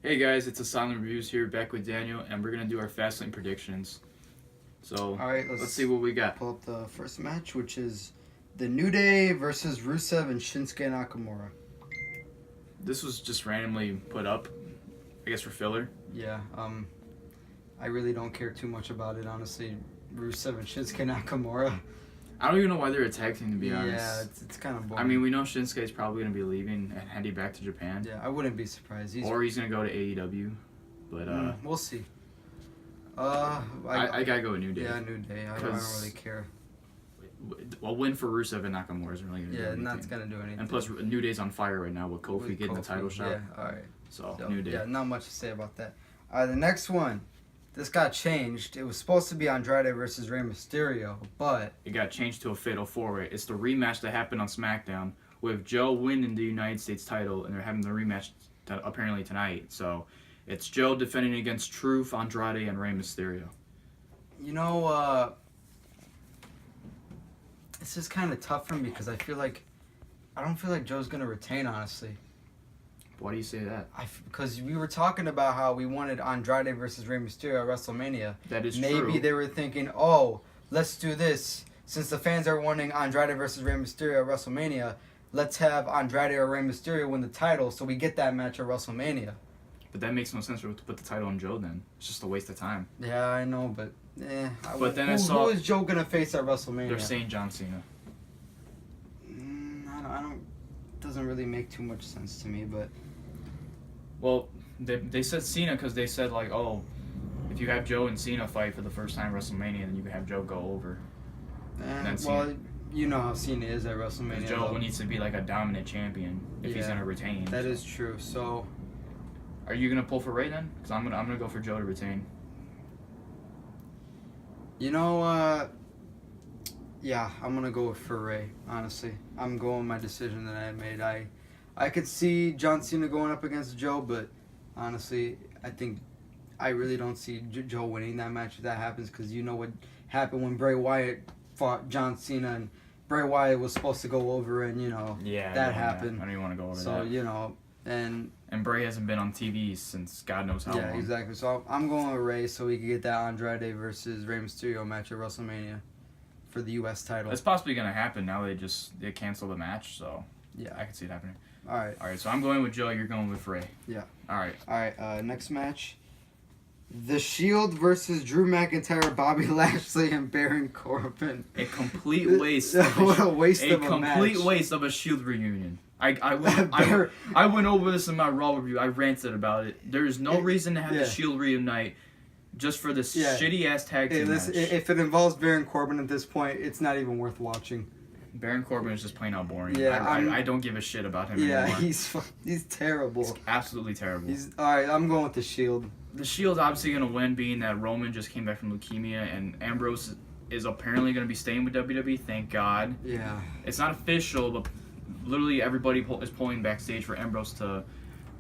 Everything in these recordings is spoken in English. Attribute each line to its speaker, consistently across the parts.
Speaker 1: Hey guys, it's Asylum Reviews here, back with Daniel, and we're gonna do our Fastlane predictions. So,
Speaker 2: All right,
Speaker 1: let's see what we got.
Speaker 2: Pull up the first match, which is the New Day versus Rusev and Shinsuke Nakamura.
Speaker 1: This was just randomly put up, I guess for filler.
Speaker 2: Yeah, I really don't care too much about it, honestly. Rusev and Shinsuke Nakamura.
Speaker 1: I don't even know why they're a tag team, to be honest.
Speaker 2: Yeah, it's kind of boring.
Speaker 1: I mean, we know Shinsuke's probably gonna be leaving and heading back to Japan.
Speaker 2: Yeah, I wouldn't be surprised.
Speaker 1: Or he's gonna go to AEW, but
Speaker 2: we'll see.
Speaker 1: I gotta go with New Day.
Speaker 2: Yeah, New Day. I don't really care.
Speaker 1: A win for Rusev and Nakamura isn't really gonna do anything.
Speaker 2: Not gonna do anything.
Speaker 1: And plus, New Day's on fire right now with Kofi getting the title shot.
Speaker 2: Yeah, all right.
Speaker 1: So New Day.
Speaker 2: Yeah, not much to say about that. The next one. This got changed. It was supposed to be Andrade versus Rey Mysterio, but
Speaker 1: it got changed to a Fatal 4-Way. It's the rematch that happened on SmackDown with Joe winning the United States title, and they're having the rematch apparently tonight. So it's Joe defending against Truth, Andrade, and Rey Mysterio.
Speaker 2: You know, this is kind of tough for me because I don't feel like Joe's gonna retain, honestly.
Speaker 1: Why do you say that?
Speaker 2: Because we were talking about how we wanted Andrade versus Rey Mysterio at WrestleMania.
Speaker 1: That is
Speaker 2: true. Maybe they were thinking, oh, let's do this. Since the fans are wanting Andrade versus Rey Mysterio at WrestleMania, let's have Andrade or Rey Mysterio win the title so we get that match at WrestleMania.
Speaker 1: But that makes no sense to put the title on Joe then. It's just a waste of time.
Speaker 2: Yeah, I know, but
Speaker 1: But then
Speaker 2: who is Joe going to face at WrestleMania?
Speaker 1: They're saying John Cena.
Speaker 2: I don't. Doesn't really make too much sense to me, but...
Speaker 1: Well, they said Cena because they said, like, oh, if you have Joe and Cena fight for the first time at WrestleMania, then you can have Joe go over.
Speaker 2: Well, you know how Cena is at WrestleMania.
Speaker 1: Joe needs to be like a dominant champion if he's gonna retain.
Speaker 2: That is true. So,
Speaker 1: are you gonna pull for Ray then? Because I'm gonna go for Joe to retain.
Speaker 2: You know, yeah, I'm gonna go for Ray. Honestly, I'm going with my decision that I made. I could see John Cena going up against Joe, but honestly, I really don't see Joe winning that match if that happens, because you know what happened when Bray Wyatt fought John Cena, and Bray Wyatt was supposed to go over, and that happened.
Speaker 1: I don't even want to go over that.
Speaker 2: So and
Speaker 1: Bray hasn't been on TV since God knows how long.
Speaker 2: Yeah, exactly. So I'm going with Ray so we can get that Andrade versus Rey Mysterio match at WrestleMania for the U.S. title.
Speaker 1: It's possibly gonna happen now. They cancel the match, so
Speaker 2: yeah,
Speaker 1: I can see it happening.
Speaker 2: All right.
Speaker 1: So I'm going with Joe. You're going with Ray.
Speaker 2: Yeah.
Speaker 1: All right.
Speaker 2: Next match. The Shield versus Drew McIntyre, Bobby Lashley, and Baron Corbin.
Speaker 1: A complete waste.
Speaker 2: What a waste of a match.
Speaker 1: A complete waste of a Shield reunion. I went over this in my Raw review. I ranted about it. There is no reason to have the Shield reunite just for this shitty ass tag team match.
Speaker 2: If it involves Baron Corbin at this point, it's not even worth watching.
Speaker 1: Baron Corbin is just plain out boring.
Speaker 2: Yeah,
Speaker 1: I don't give a shit about him anymore.
Speaker 2: Yeah, he's terrible.
Speaker 1: He's absolutely terrible.
Speaker 2: All right, I'm going with the Shield.
Speaker 1: The Shield's obviously going to win, being that Roman just came back from leukemia, and Ambrose is apparently going to be staying with WWE. Thank God.
Speaker 2: Yeah.
Speaker 1: It's not official, but literally everybody is pulling backstage for Ambrose to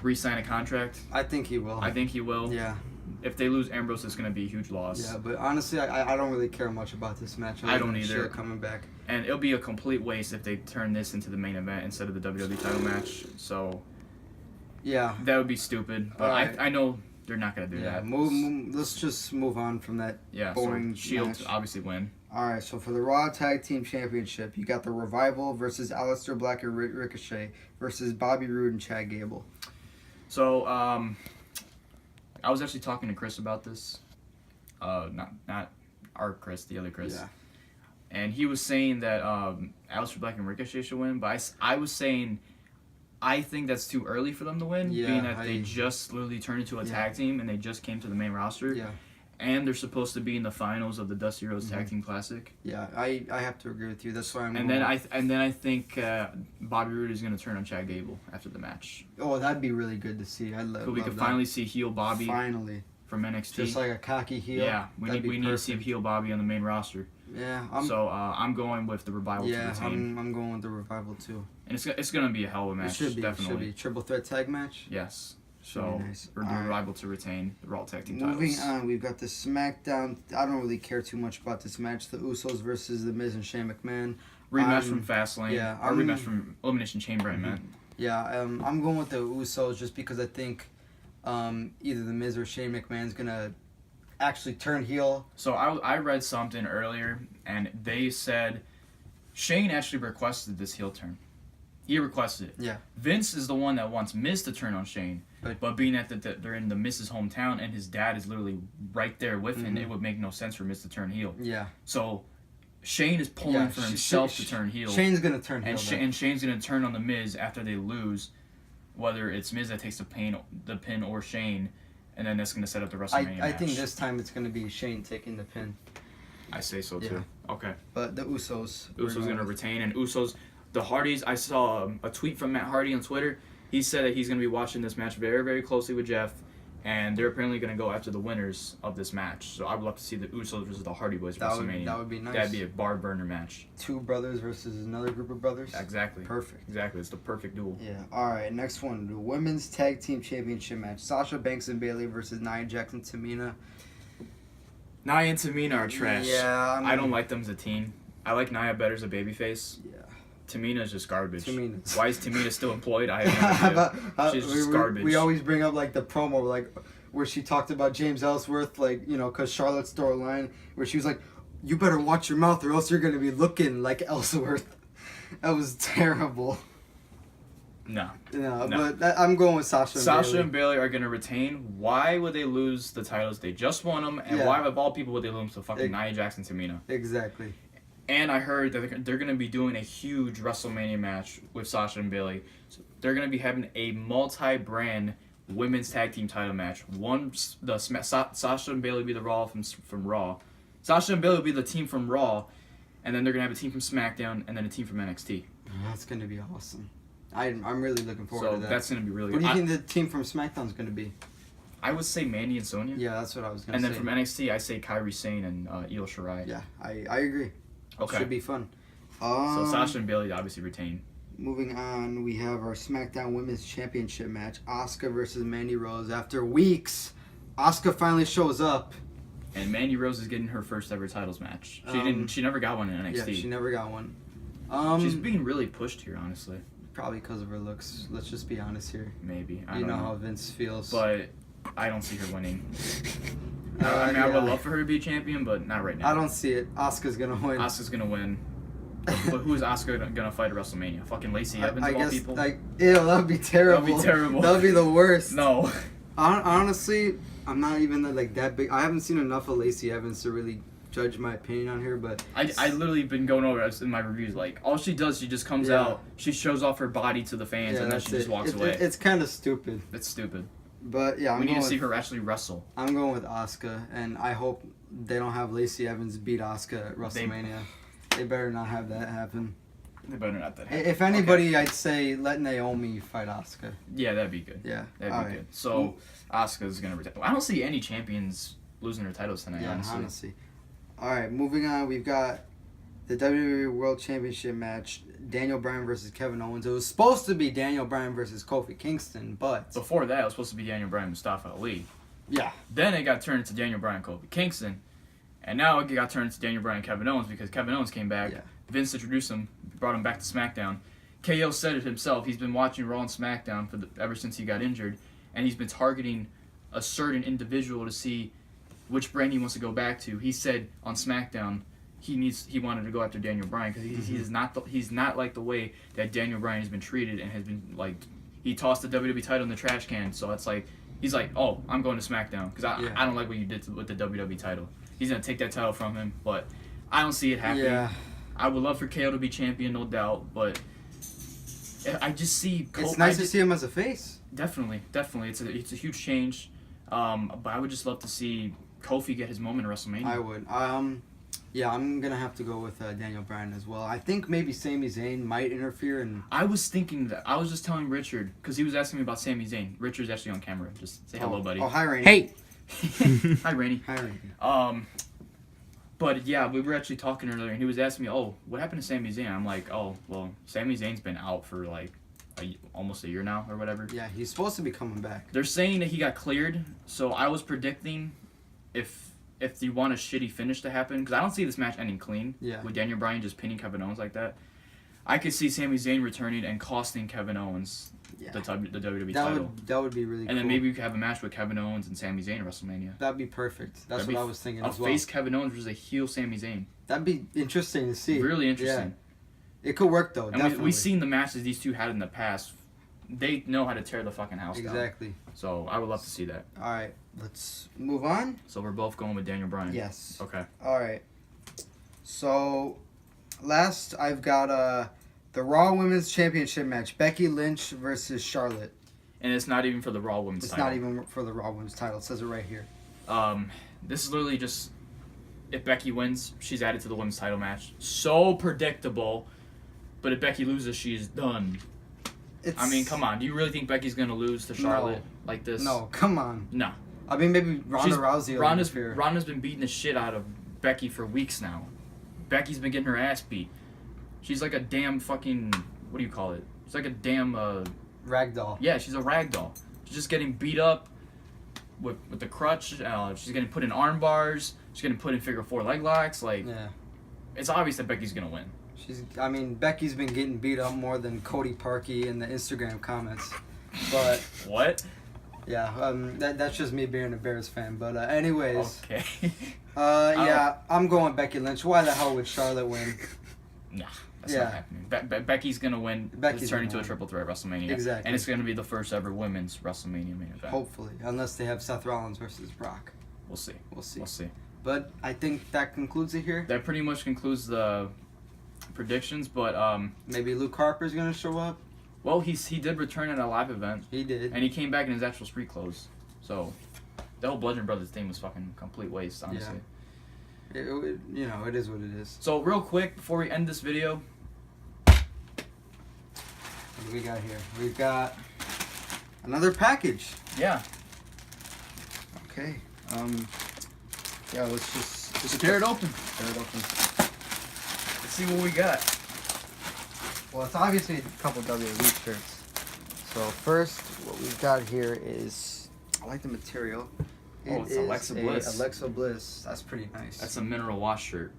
Speaker 1: re-sign a contract.
Speaker 2: I think he will.
Speaker 1: Yeah. If they lose Ambrose, it's going to be a huge loss.
Speaker 2: Yeah, but honestly, I don't really care much about this match.
Speaker 1: I don't either.
Speaker 2: Shield coming back.
Speaker 1: And it'll be a complete waste if they turn this into the main event instead of the WWE title match. So,
Speaker 2: yeah,
Speaker 1: that would be stupid. But I know they're not going to do that.
Speaker 2: Let's just move on from that boring
Speaker 1: so Shield
Speaker 2: match.
Speaker 1: Obviously win.
Speaker 2: All right, so for the Raw Tag Team Championship, you got the Revival versus Aleister Black and Ricochet versus Bobby Roode and Chad Gable.
Speaker 1: So, I was actually talking to Chris about this. Not our Chris, the other Chris.
Speaker 2: Yeah.
Speaker 1: And he was saying that Aleister Black and Ricochet should win, but I was saying I think that's too early for them to win, being that they just literally turned into a tag team and they just came to the main roster.
Speaker 2: Yeah.
Speaker 1: And they're supposed to be in the finals of the Dusty Rhodes Tag Team Classic.
Speaker 2: Yeah, I have to agree with you. That's why I'm.
Speaker 1: And then I think Bobby Roode is going to turn on Chad Gable after the match.
Speaker 2: Oh, that'd be really good to see.
Speaker 1: We could finally see heel Bobby.
Speaker 2: Finally.
Speaker 1: From NXT.
Speaker 2: Just like a cocky heel.
Speaker 1: Yeah, we need to see heel Bobby on the main roster.
Speaker 2: Yeah.
Speaker 1: I'm going with the Revival to retain.
Speaker 2: Yeah, I'm going with the Revival too.
Speaker 1: And it's going to be a hell of a match.
Speaker 2: It
Speaker 1: definitely.
Speaker 2: Should be triple threat tag match.
Speaker 1: Yes. So,
Speaker 2: nice.
Speaker 1: We're the Revival to retain the Raw Tag Team titles.
Speaker 2: Moving on, we've got the SmackDown. I don't really care too much about this match. The Usos versus The Miz and Shane McMahon.
Speaker 1: Rematch from Fastlane.
Speaker 2: Yeah.
Speaker 1: Rematch from Elimination Chamber, I meant.
Speaker 2: Yeah, I'm going with the Usos just because I think either The Miz or Shane McMahon's gonna actually turn heel.
Speaker 1: So I read something earlier, and they said Shane actually requested this heel turn. He requested it.
Speaker 2: Yeah.
Speaker 1: Vince is the one that wants Miz to turn on Shane, but being that they're in the Miz's hometown and his dad is literally right there with him, it would make no sense for Miz to turn heel.
Speaker 2: Yeah.
Speaker 1: So Shane is pulling for himself to turn heel.
Speaker 2: Shane's gonna turn heel.
Speaker 1: And Shane's gonna turn on the Miz after they lose, whether it's Miz that takes the pin or Shane, and then that's gonna set up the WrestleMania match.
Speaker 2: I think this time it's gonna be Shane taking the pin.
Speaker 1: I say so too. Okay.
Speaker 2: But the Usos.
Speaker 1: Usos gonna retain, and Usos, the Hardys. I saw a tweet from Matt Hardy on Twitter. He said that he's gonna be watching this match very, very closely with Jeff, and they're apparently gonna go after the winners of this match. So I would love to see the Usos versus the Hardy Boys at WrestleMania.
Speaker 2: That would be nice.
Speaker 1: That'd be a bar burner match.
Speaker 2: Two brothers versus another group of brothers.
Speaker 1: Exactly.
Speaker 2: Perfect.
Speaker 1: Exactly. It's the perfect duel.
Speaker 2: Yeah. All right. Next one, the Women's Tag Team Championship match: Sasha Banks and Bayley versus Nia Jax and Tamina.
Speaker 1: Nia and Tamina are trash.
Speaker 2: Yeah.
Speaker 1: I don't like them as a team. I like Nia better as a babyface.
Speaker 2: Yeah.
Speaker 1: Tamina's just garbage.
Speaker 2: Tamina's.
Speaker 1: Why is Tamina still employed? I have no idea. She's just garbage.
Speaker 2: We always bring up like the promo, like where she talked about James Ellsworth, like, you know, because Charlotte stole a line where she was like, "You better watch your mouth, or else you're gonna be looking like Ellsworth." That was terrible.
Speaker 1: No.
Speaker 2: But I'm going with Sasha.
Speaker 1: And Bayley are gonna retain. Why would they lose the titles? They just won them, and why of all people would they lose to fucking Nia Jax and Tamina?
Speaker 2: Exactly.
Speaker 1: And I heard that they're going to be doing a huge WrestleMania match with Sasha and Bayley. So they're going to be having a multi-brand women's tag team title match. Sasha and Bayley will be the Raw from Raw. Sasha and Bayley will be the team from Raw, and then they're going to have a team from SmackDown, and then a team from NXT.
Speaker 2: That's going to be awesome. I'm really looking forward to that.
Speaker 1: So that's going to be really
Speaker 2: good. What
Speaker 1: do
Speaker 2: you think the team from SmackDown's going to be?
Speaker 1: I would say Mandy and Sonya.
Speaker 2: Yeah, that's what I was going to say.
Speaker 1: And then from NXT, I say Kairi Sane and Io Shirai.
Speaker 2: Yeah, I agree.
Speaker 1: Okay.
Speaker 2: Should be fun.
Speaker 1: So Sasha and Bayley obviously retain.
Speaker 2: Moving on, we have our SmackDown Women's Championship match. Asuka versus Mandy Rose. After weeks, Asuka finally shows up.
Speaker 1: And Mandy Rose is getting her first ever titles match. She never got one in NXT.
Speaker 2: Yeah, she never got one.
Speaker 1: She's being really pushed here, honestly.
Speaker 2: Probably because of her looks. Let's just be honest here.
Speaker 1: Maybe.
Speaker 2: You know how Vince feels.
Speaker 1: But I don't see her winning. I would love for her to be champion, but not right now.
Speaker 2: I don't see it. Asuka's gonna win.
Speaker 1: Asuka's gonna win. But who is Asuka gonna fight at WrestleMania? Fucking Lacey Evans of all people?
Speaker 2: Ew, that would be terrible.
Speaker 1: That would be terrible.
Speaker 2: That would be the worst.
Speaker 1: No.
Speaker 2: Honestly, I'm not even that big. I haven't seen enough of Lacey Evans to really judge my opinion on her, but
Speaker 1: I literally been going over it in my reviews. Like, all she does, she just comes out, she shows off her body to the fans, and then she just walks away.
Speaker 2: It's kind of stupid.
Speaker 1: It's stupid.
Speaker 2: But yeah,
Speaker 1: we need to see her actually wrestle.
Speaker 2: I'm going with Asuka, and I hope they don't have Lacey Evans beat Asuka at WrestleMania. They better not have that happen.
Speaker 1: They better not that happen.
Speaker 2: If anybody, I'd say let Naomi fight Asuka.
Speaker 1: Yeah, that'd be good.
Speaker 2: Yeah,
Speaker 1: that'd be good. So Asuka's gonna retain. I don't see any champions losing their titles tonight.
Speaker 2: Yeah, honestly. All right, moving on. We've got the WWE World Championship match: Daniel Bryan versus Kevin Owens. It was supposed to be Daniel Bryan versus Kofi Kingston, but
Speaker 1: before that, it was supposed to be Daniel Bryan and Mustafa Ali.
Speaker 2: Yeah.
Speaker 1: Then it got turned into Daniel Bryan, Kofi Kingston, and now it got turned into Daniel Bryan, Kevin Owens because Kevin Owens came back. Yeah. Vince introduced him, brought him back to SmackDown. KO said it himself. He's been watching Raw and SmackDown ever since he got injured, and he's been targeting a certain individual to see which brand he wants to go back to. He said on SmackDown he wanted to go after Daniel Bryan because he's not like the way that Daniel Bryan has been treated and has been like he tossed the WWE title in the trash can. So it's like he's like, oh, I'm going to SmackDown because I don't like what you did with the WWE title. He's gonna take that title from him, but I don't see it happening.
Speaker 2: Yeah.
Speaker 1: I would love for KO to be champion, no doubt, but I just see.
Speaker 2: It's nice to see him as a face.
Speaker 1: Definitely. It's a huge change, but I would just love to see Kofi get his moment in WrestleMania.
Speaker 2: I would. Yeah, I'm gonna have to go with Daniel Bryan as well. I think maybe Sami Zayn might interfere. And
Speaker 1: I was thinking that. I was just telling Richard because he was asking me about Sami Zayn. Richard's actually on camera. Just say hello, buddy.
Speaker 2: Oh, hi, Rainey.
Speaker 1: Hey. Hi, Rainey.
Speaker 2: Hi, Rainey.
Speaker 1: But yeah, we were actually talking earlier, and he was asking me, "Oh, what happened to Sami Zayn?" I'm like, "Oh, well, Sami Zayn's been out for like almost a year now, or whatever."
Speaker 2: Yeah, he's supposed to be coming back.
Speaker 1: They're saying that he got cleared, so I was predicting if you want a shitty finish to happen, because I don't see this match ending clean.
Speaker 2: Yeah.
Speaker 1: With Daniel Bryan just pinning Kevin Owens like that, I could see Sami Zayn returning and costing Kevin Owens
Speaker 2: Yeah.
Speaker 1: the WWE
Speaker 2: That
Speaker 1: title.
Speaker 2: that would be really cool.
Speaker 1: And then maybe we could have a match with Kevin Owens and Sami Zayn at WrestleMania.
Speaker 2: That'd be perfect. That's what I was thinking as well.
Speaker 1: A face Kevin Owens versus a heel Sami Zayn.
Speaker 2: That'd be interesting to see.
Speaker 1: Really interesting.
Speaker 2: Yeah. It could work though.
Speaker 1: And
Speaker 2: definitely.
Speaker 1: we've seen the matches these two had in the past. They know how to tear the fucking house down.
Speaker 2: Exactly.
Speaker 1: So I would love to see that.
Speaker 2: All right, let's move on.
Speaker 1: So we're both going with Daniel Bryan.
Speaker 2: Yes.
Speaker 1: Okay.
Speaker 2: All right. So, last I've got the Raw Women's Championship match: Becky Lynch versus Charlotte.
Speaker 1: And it's not even for the Raw Women's title.
Speaker 2: It's not even for the Raw Women's title. It says it right here.
Speaker 1: This is literally just, if Becky wins, she's added to the women's title match. So predictable. But if Becky loses, she's done. I mean, come on. Do you really think Becky's going to lose to Charlotte like this?
Speaker 2: No, come on.
Speaker 1: No.
Speaker 2: I mean, maybe Ronda Rousey will interfere.
Speaker 1: Ronda's been beating the shit out of Becky for weeks now. Becky's been getting her ass beat. She's like a damn fucking... What do you call it? She's like a damn...
Speaker 2: ragdoll.
Speaker 1: Yeah, she's a ragdoll. She's just getting beat up with the crutch. She's getting put in arm bars. She's getting put in figure 4 leg locks. Like,
Speaker 2: yeah. It's
Speaker 1: obvious that Becky's going to win.
Speaker 2: Becky's been getting beat up more than Cody Parkey in the Instagram comments. But
Speaker 1: what?
Speaker 2: Yeah, that's just me being a Bears fan. But anyways,
Speaker 1: okay.
Speaker 2: Yeah, I'm going Becky Lynch. Why the hell would Charlotte win?
Speaker 1: Nah, that's not happening. Becky's gonna win. It's turning into a triple threat WrestleMania.
Speaker 2: Exactly.
Speaker 1: And it's gonna be the first ever women's WrestleMania main event.
Speaker 2: Hopefully, unless they have Seth Rollins versus Brock.
Speaker 1: We'll see.
Speaker 2: We'll see.
Speaker 1: We'll see.
Speaker 2: But I think that concludes it here.
Speaker 1: That pretty much concludes the predictions. But
Speaker 2: maybe Luke Harper's gonna show up.
Speaker 1: Well, he did return at a live event.
Speaker 2: He did.
Speaker 1: And he came back in his actual street clothes. So, the whole Bludgeon Brothers thing was fucking complete waste, honestly.
Speaker 2: Yeah. It is what it is.
Speaker 1: So, real quick, before we end this video.
Speaker 2: What do we got here? We've got another package.
Speaker 1: Yeah.
Speaker 2: Okay. Yeah, let's just
Speaker 1: tear it open.
Speaker 2: Tear it open.
Speaker 1: Let's see what we got.
Speaker 2: Well, it's obviously a couple WWE shirts. So first, what we've got here is, I like the material.
Speaker 1: It's Alexa Bliss.
Speaker 2: Alexa Bliss. That's pretty nice.
Speaker 1: That's a mineral wash shirt.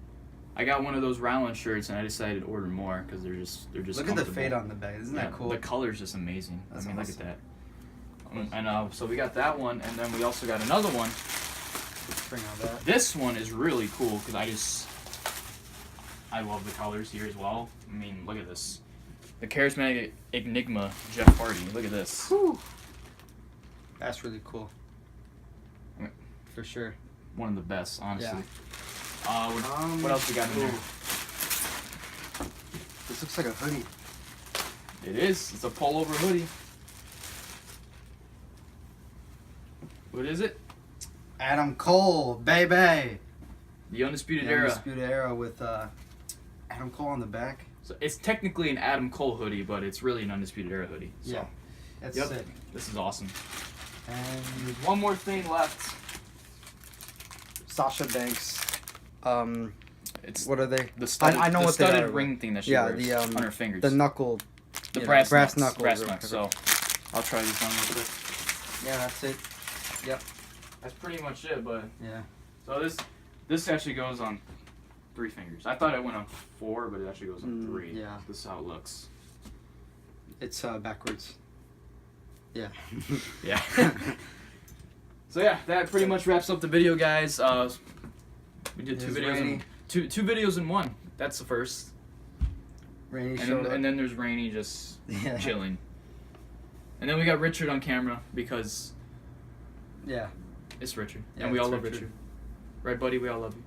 Speaker 1: I got one of those Rowland shirts, and I decided to order more because they're just
Speaker 2: Look at the fade on the bag. Isn't that cool?
Speaker 1: The color's just amazing.
Speaker 2: That's
Speaker 1: Look
Speaker 2: awesome.
Speaker 1: at that. And so we got that one, and then we also got another one.
Speaker 2: Let's bring out that.
Speaker 1: This one is really cool because I love the colors here as well. I mean, look at this. The charismatic enigma, Jeff Hardy. Look at this.
Speaker 2: Whew. That's really cool. For sure.
Speaker 1: One of the best, honestly.
Speaker 2: Yeah.
Speaker 1: What else we got in there?
Speaker 2: This looks like a hoodie.
Speaker 1: It is. It's a pullover hoodie. What is it?
Speaker 2: Adam Cole, baby.
Speaker 1: The Undisputed Era.
Speaker 2: Undisputed Era with Adam Cole on the back.
Speaker 1: So it's technically an Adam Cole hoodie, but it's really an Undisputed Era hoodie. So.
Speaker 2: Yeah. That's sick.
Speaker 1: This is awesome.
Speaker 2: And
Speaker 1: there's one more thing left.
Speaker 2: Sasha Banks.
Speaker 1: It's
Speaker 2: what are they?
Speaker 1: The studded,
Speaker 2: I know
Speaker 1: the
Speaker 2: what they
Speaker 1: studded
Speaker 2: are.
Speaker 1: ring thing that she wears on her fingers.
Speaker 2: The knuckle.
Speaker 1: The brass
Speaker 2: knuckles.
Speaker 1: Brass knuckles. So I'll try these on real quick.
Speaker 2: Yeah, that's it. Yep.
Speaker 1: That's pretty much it, but
Speaker 2: yeah.
Speaker 1: So this actually goes on 3 fingers. I thought it went on 4, but it actually goes on 3.
Speaker 2: Yeah.
Speaker 1: This is how it looks.
Speaker 2: It's backwards. Yeah.
Speaker 1: Yeah. So yeah, that pretty much wraps up the video, guys. We did 2 videos. Two videos in one. That's the first.
Speaker 2: Rainy
Speaker 1: and then there's Rainy just chilling. And then we got Richard on camera because it's Richard. Yeah, and we all love Richard. Right, buddy? We all love you.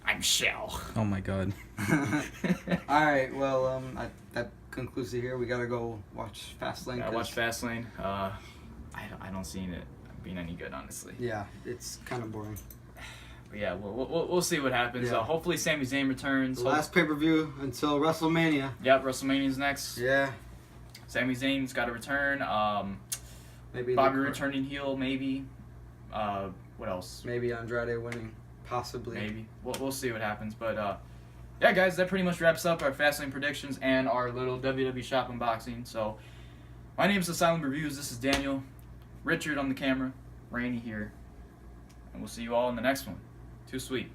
Speaker 1: I'm Shell.
Speaker 2: Oh my god. Alright, well, that concludes it here. We gotta go watch Fastlane.
Speaker 1: Yeah, watch Fastlane. I don't see it being any good, honestly.
Speaker 2: Yeah, it's kind of boring.
Speaker 1: But yeah, we'll see what happens.
Speaker 2: Yeah.
Speaker 1: Hopefully Sami Zayn returns.
Speaker 2: The last pay-per-view until WrestleMania.
Speaker 1: Yep, WrestleMania's next.
Speaker 2: Yeah.
Speaker 1: Sami Zayn's got to return.
Speaker 2: Maybe
Speaker 1: Bobby returning heel, maybe. What else?
Speaker 2: Maybe Andrade winning, possibly.
Speaker 1: Maybe. We'll see what happens. But yeah, guys, that pretty much wraps up our Fastlane predictions and our little WWE Shop unboxing. So my name is Asylum Reviews. This is Daniel, Richard on the camera, Rainy here, and we'll see you all in the next one. Too sweet.